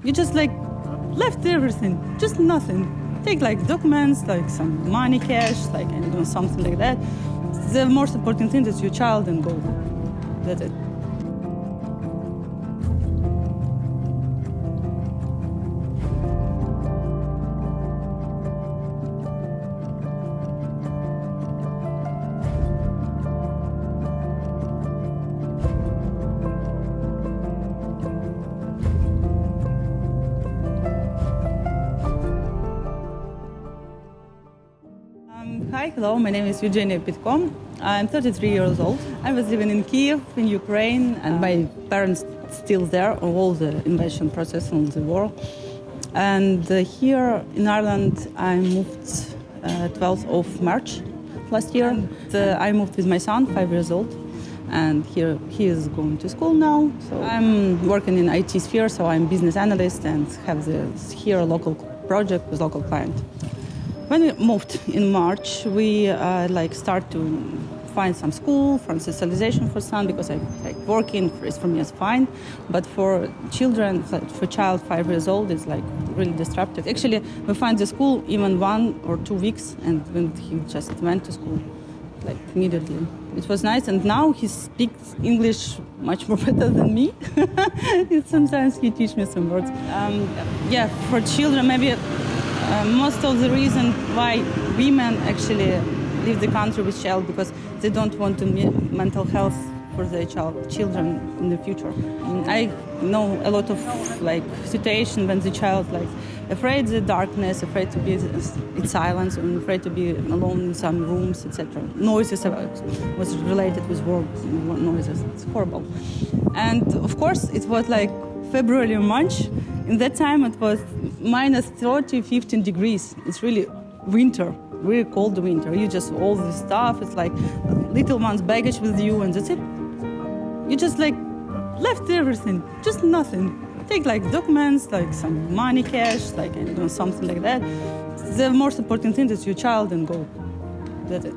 You just like left everything, just nothing. Take like documents, like some money, cash, like something like that. The most important thing is your child and go. That's it. Hi, hello, my name is Levgeniia Pedko. I'm 33 years old. I was living in Kiev, in Ukraine, and my parents still there, all the invasion process on the war. And here in Ireland, I moved 12th of March last year. I moved with my son, 5 years old, and here he is going to school now. So I'm working in IT sphere, so I'm business analyst and have here a local project with local client. When we moved in March, we start to find some school, for socialization for son, because I like working for me is fine, but for children, for child 5 years old, it's like really disruptive. Actually, we find the school even 1 or 2 weeks, and when he just went to school, like immediately. It was nice, and now he speaks English much more better than me. Sometimes he teaches me some words. For children, maybe. Most of the reason why women actually leave the country with child, because they don't want to mental health for their children in the future. I know a lot of situation when the child afraid of the darkness, afraid to be in silence, and afraid to be alone in some rooms, etc. Noises was related with work noises. It's horrible. And of course, it was February or March. In that time, it was minus 30, 15 degrees. It's really winter, really cold winter. You just, all this stuff, it's like little one's baggage with you, and that's it. You just left everything, just nothing. Take documents, some money, cash, something like that. The most important thing is your child and go. That's it.